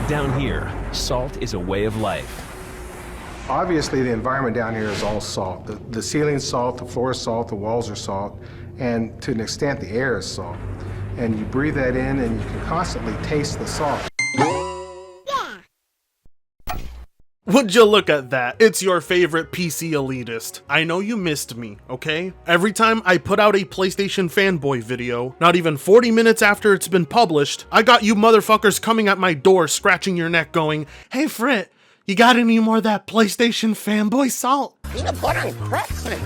Down here, salt is a way of life. Obviously, the environment down here is all salt. The ceiling's salt, the floor is salt, the walls are salt, and to an extent, the air is salt. And you breathe that in, and you can constantly taste the salt. Would you look at that? It's your favorite PC elitist. I know you missed me, okay? Every time I put out a PlayStation Fanboy video, not even 40 minutes after it's been published, I got you motherfuckers coming at my door scratching your neck going, "Hey Frit, you got any more of that PlayStation Fanboy salt?" Peanut butter and pretzel.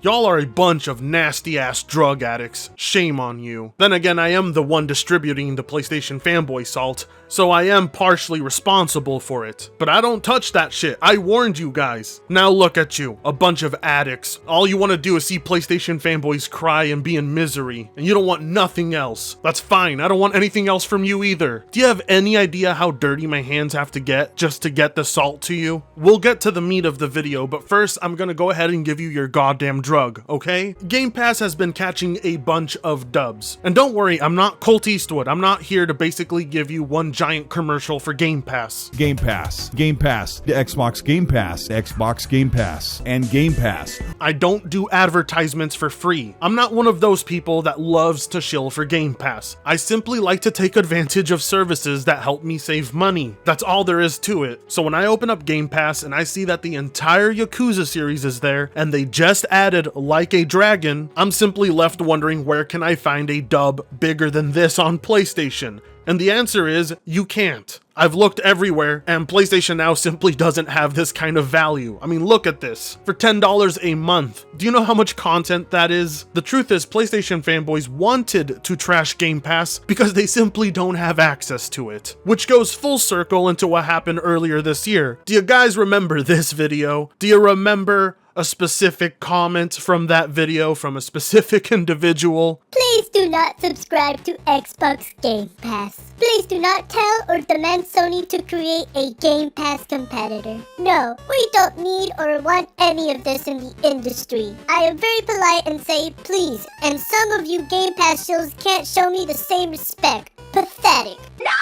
Y'all are a bunch of nasty-ass drug addicts. Shame on you. Then again, I am the one distributing the PlayStation Fanboy salt, so I am partially responsible for it. But I don't touch that shit. I warned you guys. Now look at you, a bunch of addicts. All you want to do is see PlayStation fanboys cry and be in misery, and you don't want nothing else. That's fine. I don't want anything else from you either. Do you have any idea how dirty my hands have to get just to get the salt to you? We'll get to the meat of the video, but first I'm gonna go ahead and give you your goddamn drug, okay? Game Pass has been catching a bunch of dubs. And don't worry, I'm not Colt Eastwood. I'm not here to basically give you one giant commercial for Game Pass. Game Pass, Game Pass, the Xbox Game Pass, Xbox Game Pass, and Game Pass. I don't do advertisements for free. I'm not one of those people that loves to shill for Game Pass. I simply like to take advantage of services that help me save money. That's all there is to it. So when I open up Game Pass and I see that the entire Yakuza series is there, and they just added Like a Dragon, I'm simply left wondering, where can I find a dub bigger than this on PlayStation? And the answer is, you can't. I've looked everywhere, and PlayStation Now simply doesn't have this kind of value. I mean, look at this. For $10 a month. Do you know how much content that is? The truth is, PlayStation fanboys wanted to trash Game Pass because they simply don't have access to it. Which goes full circle into what happened earlier this year. Do you guys remember this video? Do you remember a specific comment from that video from a specific individual? Please do not subscribe to Xbox Game Pass. Please do not tell or demand Sony to create a Game Pass competitor. No, we don't need or want any of this in the industry. I am very polite and say please, and some of you Game Pass shows can't show me the same respect. Pathetic. No!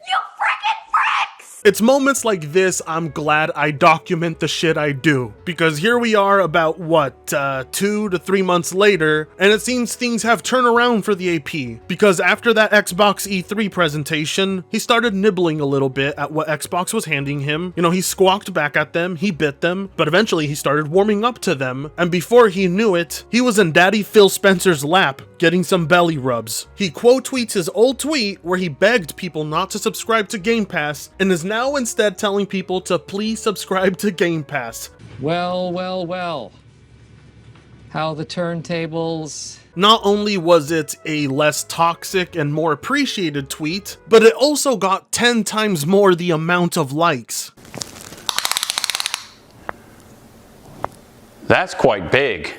You frickin' pricks! It's moments like this I'm glad I document the shit I do, because here we are about, 2 to 3 months later, and it seems things have turned around for the AP, because after that Xbox E3 presentation, he started nibbling a little bit at what Xbox was handing him. You know, he squawked back at them, he bit them, but eventually he started warming up to them, and before he knew it, he was in Daddy Phil Spencer's lap, getting some belly rubs. He quote tweets his old tweet where he begged people not to subscribe to Game Pass, and is now instead telling people to please subscribe to Game Pass. Well, well, well. How the turntables... Not only was it a less toxic and more appreciated tweet, but it also got 10 times more the amount of likes. That's quite big.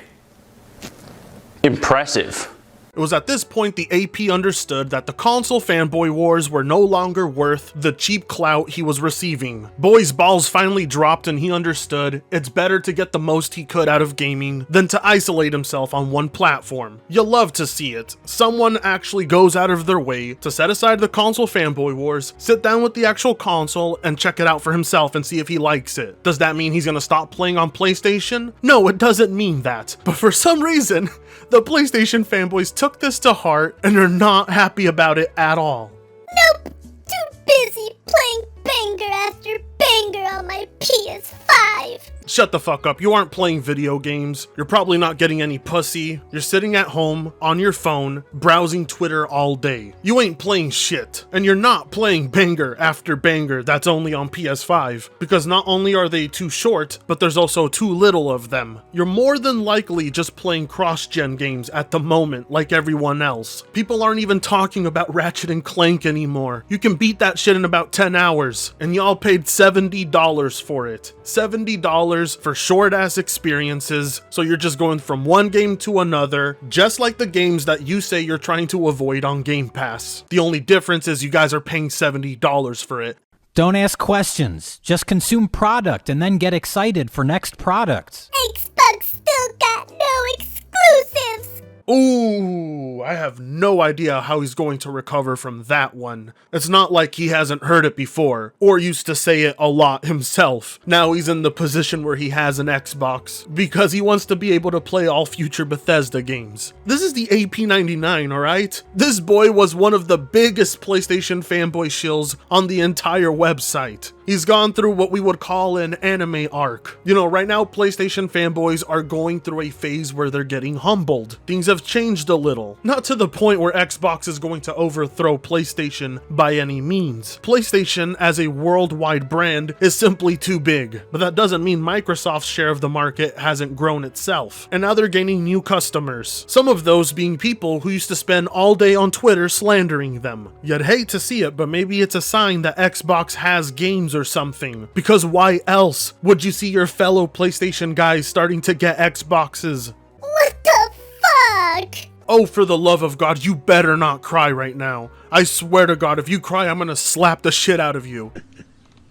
Impressive. It was at this point the AP understood that the console fanboy wars were no longer worth the cheap clout he was receiving. Boy's balls finally dropped and he understood it's better to get the most he could out of gaming than to isolate himself on one platform. You love to see it. Someone actually goes out of their way to set aside the console fanboy wars, sit down with the actual console and check it out for himself and see if he likes it. Does that mean he's gonna stop playing on PlayStation? No, it doesn't mean that. But for some reason, the PlayStation fanboys took this to heart and are not happy about it at all. Nope, too busy playing banger after banger on my PS5. Shut the fuck up. You aren't playing video games. You're probably not getting any pussy. You're sitting at home on your phone, browsing Twitter all day. You ain't playing shit. And you're not playing banger after banger that's only on PS5. Because not only are they too short, but there's also too little of them. You're more than likely just playing cross-gen games at the moment, like everyone else. People aren't even talking about Ratchet and Clank anymore. You can beat that shit in about 10 hours. And y'all paid $70 for it. $70 for short-ass experiences, so you're just going from one game to another, just like the games that you say you're trying to avoid on Game Pass. The only difference is you guys are paying $70 for it. Don't ask questions, just consume product and then get excited for next products. Xbox still got no exclusives. Ooh, I have no idea how he's going to recover from that one. It's not like he hasn't heard it before, or used to say it a lot himself. Now he's in the position where he has an Xbox, because he wants to be able to play all future Bethesda games. This is the AP99, alright? This boy was one of the biggest PlayStation fanboy shills on the entire website. He's gone through what we would call an anime arc. You know, right now PlayStation fanboys are going through a phase where they're getting humbled. Things have changed a little. Not to the point where Xbox is going to overthrow PlayStation by any means. PlayStation as a worldwide brand is simply too big, but that doesn't mean Microsoft's share of the market hasn't grown itself. And now they're gaining new customers. Some of those being people who used to spend all day on Twitter slandering them. You'd hate to see it, but maybe it's a sign that Xbox has games or something, because why else would you see your fellow PlayStation guys starting to get Xboxes? What the fuck? Oh, for the love of God, you better not cry right now. I swear to God, if you cry, I'm gonna slap the shit out of you.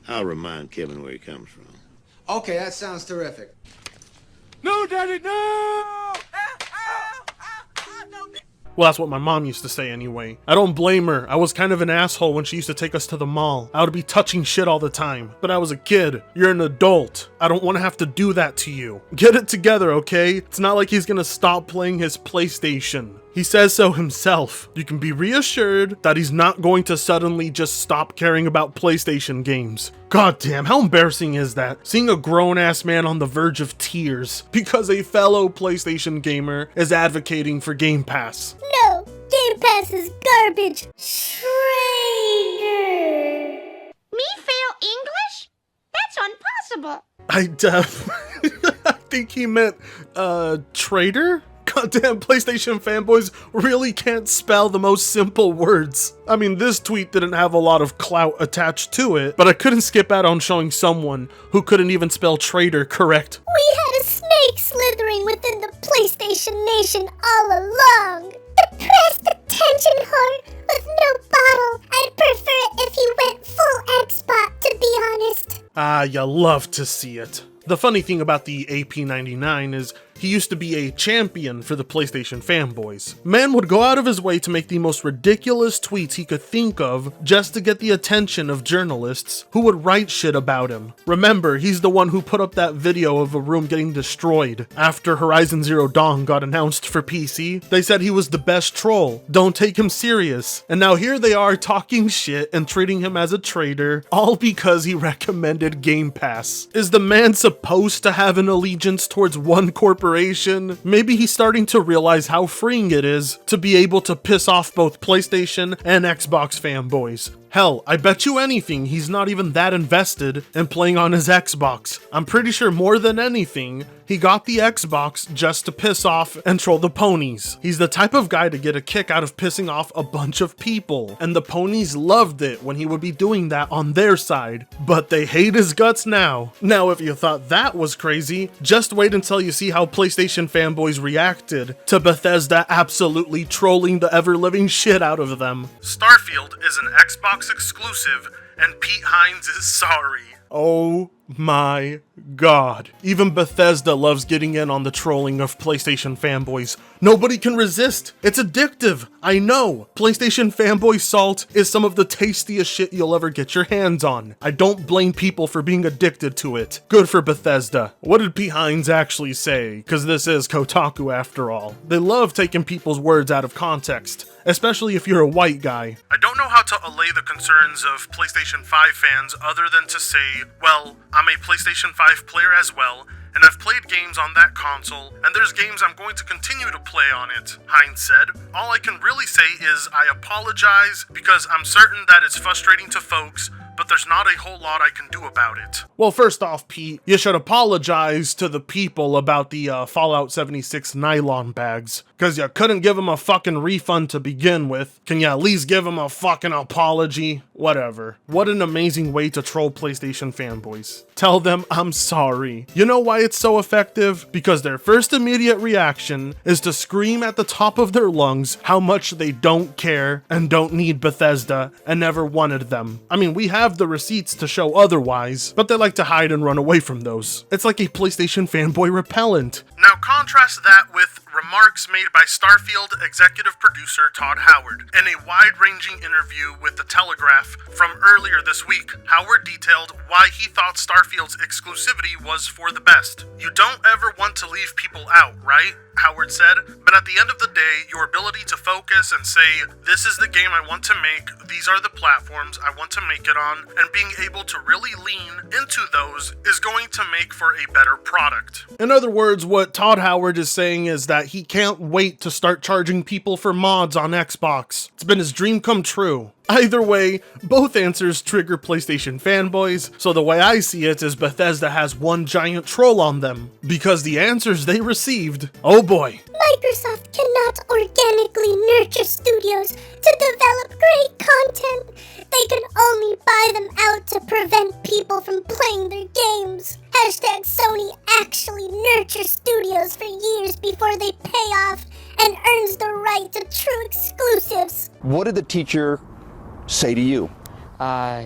I'll remind Kevin where he comes from. Okay, that sounds terrific. No, Daddy, no! Well, that's what my mom used to say anyway. I don't blame her. I was kind of an asshole when she used to take us to the mall. I would be touching shit all the time. But I was a kid. You're an adult. I don't want to have to do that to you. Get it together, okay? It's not like he's gonna stop playing his PlayStation. He says so himself. You can be reassured that he's not going to suddenly just stop caring about PlayStation games. God damn, how embarrassing is that? Seeing a grown-ass man on the verge of tears because a fellow PlayStation gamer is advocating for Game Pass. No, Game Pass is garbage. Traitor. Me fail English? That's impossible. I think he meant, traitor? Goddamn, PlayStation fanboys really can't spell the most simple words. I mean, this tweet didn't have a lot of clout attached to it, but I couldn't skip out on showing someone who couldn't even spell traitor correct. We had a snake slithering within the PlayStation Nation all along. Depressed attention whore with no bottle. I'd prefer it if he went full Xbox, to be honest. Ah, you love to see it. The funny thing about the AP99 is he used to be a champion for the PlayStation fanboys. Man would go out of his way to make the most ridiculous tweets he could think of just to get the attention of journalists who would write shit about him. Remember, he's the one who put up that video of a room getting destroyed after Horizon Zero Dawn got announced for PC. They said he was the best troll. Don't take him serious. And now here they are talking shit and treating him as a traitor, all because he recommended Game Pass. Is the man supposed to have an allegiance towards one corporation? Maybe he's starting to realize how freeing it is to be able to piss off both PlayStation and Xbox fanboys. Hell, I bet you anything he's not even that invested in playing on his Xbox. I'm pretty sure more than anything, he got the Xbox just to piss off and troll the ponies. He's the type of guy to get a kick out of pissing off a bunch of people, and the ponies loved it when he would be doing that on their side, but they hate his guts now. Now, if you thought that was crazy, just wait until you see how PlayStation fanboys reacted to Bethesda absolutely trolling the ever-living shit out of them. Starfield is an Xbox exclusive, and Pete Hines is sorry. Oh my God. Even Bethesda loves getting in on the trolling of PlayStation fanboys. Nobody can resist. It's addictive. I know. PlayStation fanboy salt is some of the tastiest shit you'll ever get your hands on. I don't blame people for being addicted to it. Good for Bethesda. What did Pete Hines actually say? Because this is Kotaku after all. They love taking people's words out of context, especially if you're a white guy. I don't know how to allay the concerns of PlayStation 5 fans other than to say, well, I'm a PlayStation 5 player as well, and I've played games on that console, and there's games I'm going to continue to play on it, Hines said. All I can really say is I apologize because I'm certain that it's frustrating to folks, but there's not a whole lot I can do about it. Well, first off, Pete, you should apologize to the people about the Fallout 76 nylon bags, because you couldn't give them a fucking refund to begin with. Can you at least give them a fucking apology? Whatever. What an amazing way to troll PlayStation fanboys. Tell them I'm sorry. You know why it's so effective? Because their first immediate reaction is to scream at the top of their lungs how much they don't care and don't need Bethesda and never wanted them. I mean, we have the receipts to show otherwise, but they like to hide and run away from those. It's like a PlayStation fanboy repellent. Now contrast that with remarks made by Starfield executive producer Todd Howard. In a wide-ranging interview with The Telegraph from earlier this week, Howard detailed why he thought Starfield's exclusivity was for the best. "You don't ever want to leave people out, right?" Howard said, "but at the end of the day, your ability to focus and say, this is the game I want to make, these are the platforms I want to make it on, and being able to really lean into those is going to make for a better product." In other words, what Todd Howard is saying is that he can't wait to start charging people for mods on Xbox. It's been his dream come true. Either way, both answers trigger PlayStation fanboys, so the way I see it is Bethesda has one giant troll on them, because the answers they received, oh boy. Microsoft cannot organically nurture studios to develop great content. They can only buy them out to prevent people from playing their games. Hashtag Sony actually nurtures studios for years before they pay off and earns the right to true exclusives. What did the teacher say to you?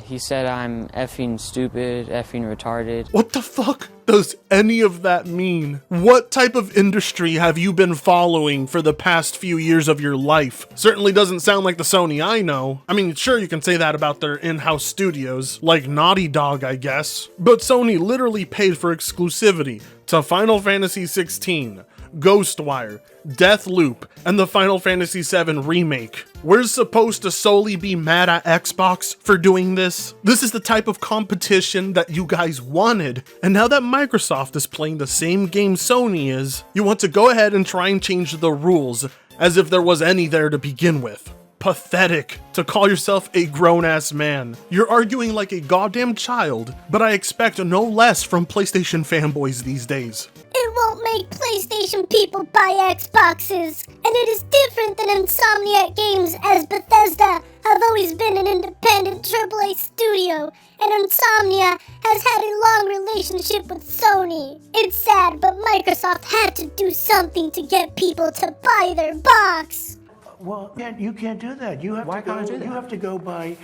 He said I'm effing stupid, effing retarded. What the fuck does any of that mean? What type of industry have you been following for the past few years of your life? Certainly doesn't sound like the Sony I know. I mean, sure, you can say that about their in-house studios, like Naughty Dog, I guess. But Sony literally paid for exclusivity to Final Fantasy XVI, Ghostwire, Deathloop, and the Final Fantasy VII Remake. We're supposed to solely be mad at Xbox for doing this? This is the type of competition that you guys wanted, and now that Microsoft is playing the same game Sony is, you want to go ahead and try and change the rules as if there was any there to begin with. Pathetic to call yourself a grown-ass man. You're arguing like a goddamn child, but I expect no less from PlayStation fanboys these days. It won't make PlayStation people buy Xboxes, and it is different than Insomniac games, as Bethesda have always been an independent AAA studio, and Insomnia has had a long relationship with Sony. It's sad, but Microsoft had to do something to get people to buy their box. Well, you can't do that. You have Why to go, can't I do that? You have to go by.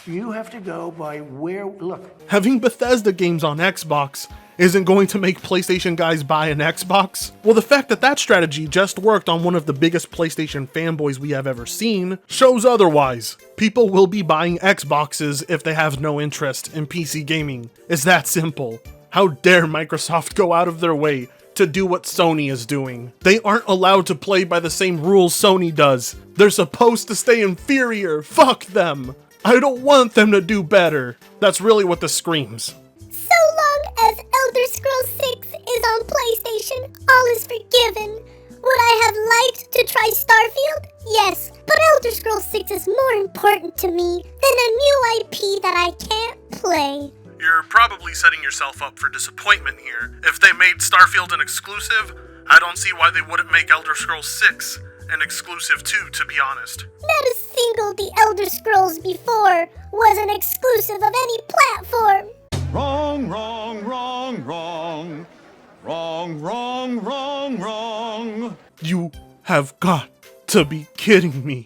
You have to go by where. Look. Having Bethesda games on Xbox isn't going to make PlayStation guys buy an Xbox? Well, the fact that that strategy just worked on one of the biggest PlayStation fanboys we have ever seen shows otherwise. People will be buying Xboxes if they have no interest in PC gaming. It's that simple. How dare Microsoft go out of their way to do what Sony is doing? They aren't allowed to play by the same rules Sony does. They're supposed to stay inferior. Fuck them. I don't want them to do better. That's really what this screams. So long as Elder Scrolls 6 is on PlayStation, all is forgiven. Would I have liked to try Starfield? Yes, but Elder Scrolls 6 is more important to me than a new IP that I can't play. You're probably setting yourself up for disappointment here. If they made Starfield an exclusive, I don't see why they wouldn't make Elder Scrolls 6 an exclusive too, to be honest. Not a single The Elder Scrolls before was an exclusive of any platform. Wrong, wrong, wrong, wrong. Wrong, wrong, wrong, wrong. You have got to be kidding me.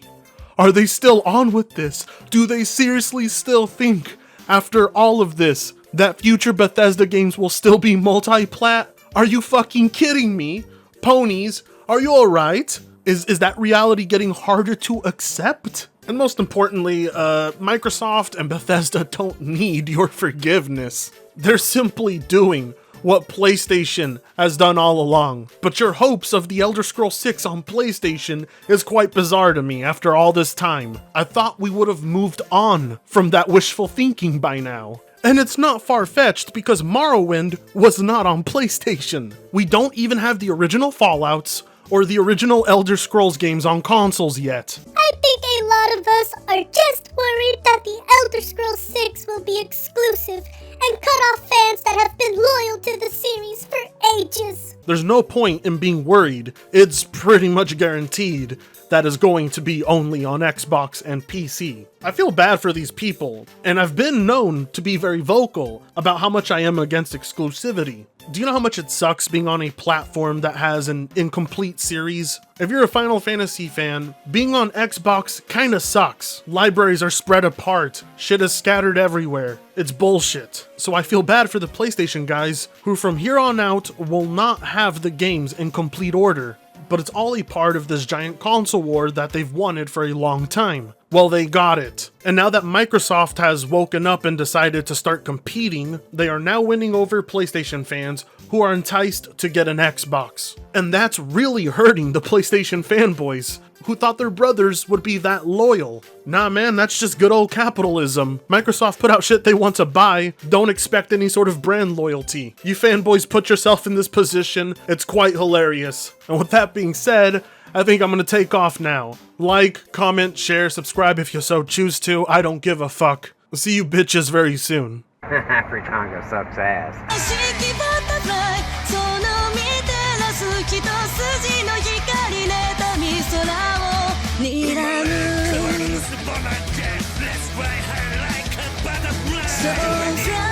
Are they still on with this? Do they seriously still think, after all of this, that future Bethesda games will still be multi-plat? Are you fucking kidding me? Ponies, are you alright? Is that reality getting harder to accept? And most importantly, Microsoft and Bethesda don't need your forgiveness. They're simply doing what PlayStation has done all along. But your hopes of The Elder Scrolls 6 on PlayStation is quite bizarre to me after all this time. I thought we would have moved on from that wishful thinking by now. And it's not far-fetched because Morrowind was not on PlayStation. We don't even have the original Fallouts or the original Elder Scrolls games on consoles yet. I think a lot of us are just worried that The Elder Scrolls 6 will be exclusive and cut off fans that have been loyal to the series for ages. There's no point in being worried. It's pretty much guaranteed that is going to be only on Xbox and PC. I feel bad for these people, and I've been known to be very vocal about how much I am against exclusivity. Do you know how much it sucks being on a platform that has an incomplete series? If you're a Final Fantasy fan, being on Xbox kinda sucks. Libraries are spread apart, shit is scattered everywhere. It's bullshit. So I feel bad for the PlayStation guys, who from here on out will not have the games in complete order. but it's all a part of this giant console war that they've wanted for a long time. Well, they got it. And now that Microsoft has woken up and decided to start competing, they are now winning over PlayStation fans who are enticed to get an Xbox. And that's really hurting the PlayStation fanboys, who thought their brothers would be that loyal. Nah man, that's just good old capitalism. Microsoft put out shit they want to buy, don't expect any sort of brand loyalty. You fanboys put yourself in this position, it's quite hilarious. And with that being said, I think I'm gonna take off now. Like, comment, share, subscribe if you so choose to, I don't give a fuck. See you bitches very soon. Afritonga sucks ass. So